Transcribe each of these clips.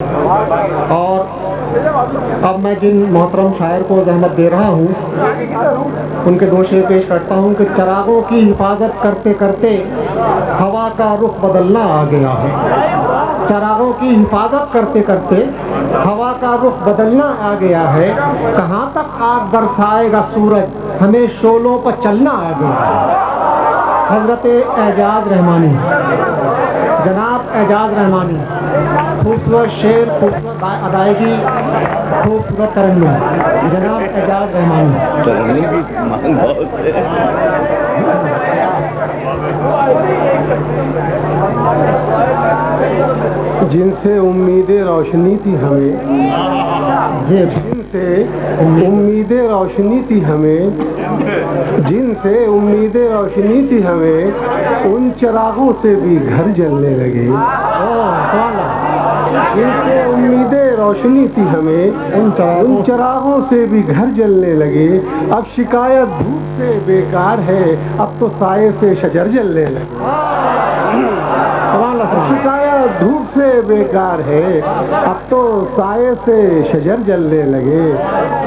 اور اب میں جن محترم شاعر کو زحمت دے رہا ہوں ان کے دو شعر پیش کرتا ہوں کہ چراغوں کی حفاظت کرتے کرتے ہوا کا رخ بدلنا آ گیا ہے. چراغوں کی حفاظت کرتے کرتے ہوا کا رخ بدلنا آ گیا ہے. کہاں تک آگ برسائے گا سورج ہمیں شعلوں پر چلنا آ گیا ہے. حضرت اعجاز رحمانی، جناب اعجاز رحمانی، خوبصورت شعر، خوبصورت ادائیگی، خوبصورت ترنم، جناب اعجاز رحمانی. ترنم کی مانگ بہت ہے. جن سے امید روشنی تھی ہمیں، جن سے امید روشنی تھی ہمیں، جن سے امید روشنی تھی ہمیں، ان چراغوں سے بھی گھر جلنے لگے. جن سے امید روشنی تھی ہمیں، ان چراغوں سے بھی گھر جلنے لگے. اب شکایت دھوپ سے بیکار ہے، اب تو سائے سے شجر جلنے لگے. شکایت دھوپ سے بیکار ہے، اب تو سائے سے شجر جلنے لگے.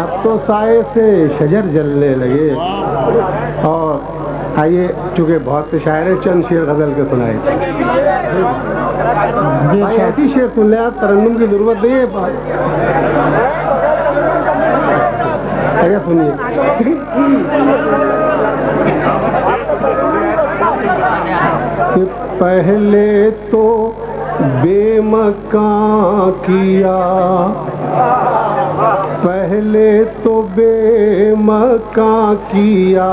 اب تو سائے سے شجر جلنے لگے. اور آئیے چونکہ بہت سے شاعر ہیں چند شعر غزل کے سنائے. ایسی شعر سن لیں آپ، ترنم کی ضرورت نہیں ہے. سنیے. پہلے تو بے مکان کیا، پہلے تو بے مکان کیا،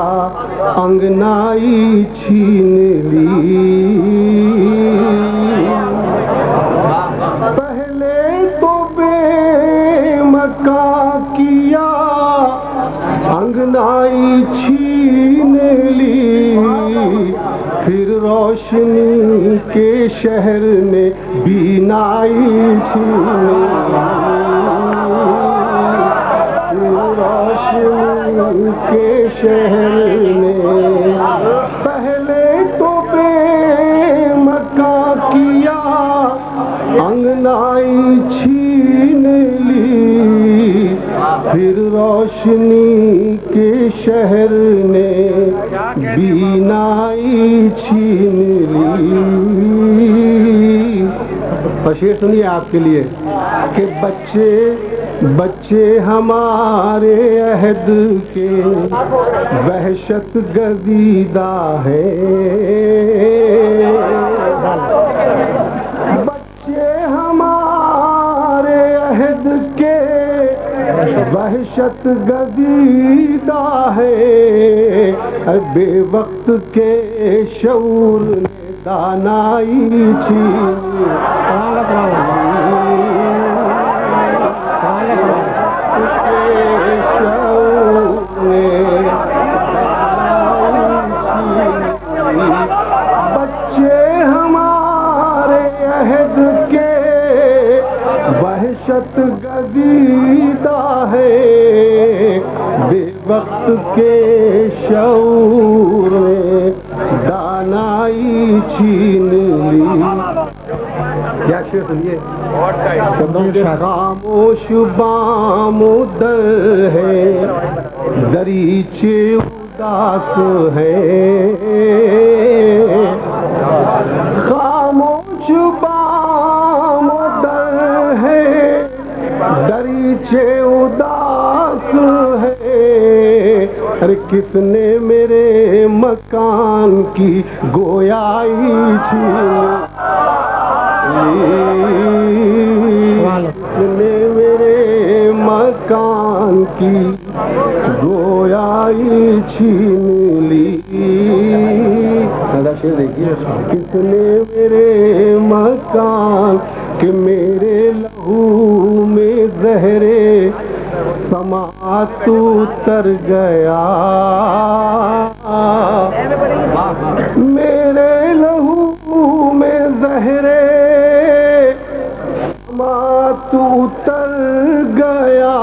انگنائی چھین لی. پہلے تو بے مکان کیا، انگنائی چھین لی، پھر روشنی کے شہر نے بینائی چھین لی. روشنی کے شہر نے پہلے تو بے مکان کیا، انگنائی چھین لی، پھر روشنی کے شہر نے بینائی چھین لی. اور شعر سنیے آپ کے لیے کہ بچے ہمارے عہد کے وحشت گزیدہ ہے. بچے ہمارے عہد کے وحشت گزیدہ ہے. بے وقت کے شعور نے دانائی چھین بچے ہمارے عہد کے وحشت گزیدہ ہے. بے وقت کے شعور نے دانائی چھین لی. کیا شعر سنیے. خاموش بام در ہے، دریچے اداس ہے. خاموش بام در ہے، دریچے اداس ہے. ارے کس نے میرے مکان کی گویائی چھین نے میرے مکان کی گویائی چھین لی. دیکھیے کس نے میرے مکان کہ میرے لہو میں زہرے سماعت اتر گیا. میرے لہو میں زہرے سماعت اتر گیا.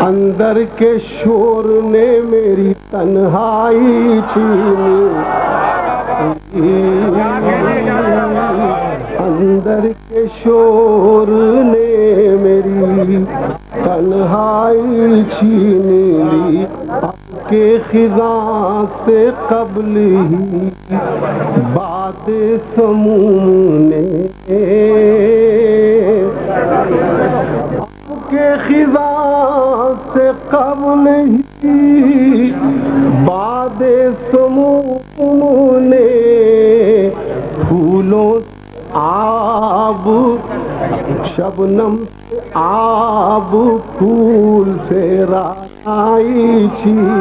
اندر کے شور نے میری تنہائی چھین لی. اندر کے شور نے میری تنہائی چھین لی کے خزاں سے قبل ہی باد سموم نے کے خزاں سے قبل ہی باد سموم نے پھولوں آب شبنم سے آب پھول سے رائی چھینی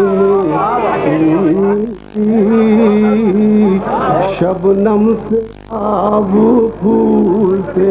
شبنم سے آب پھول سے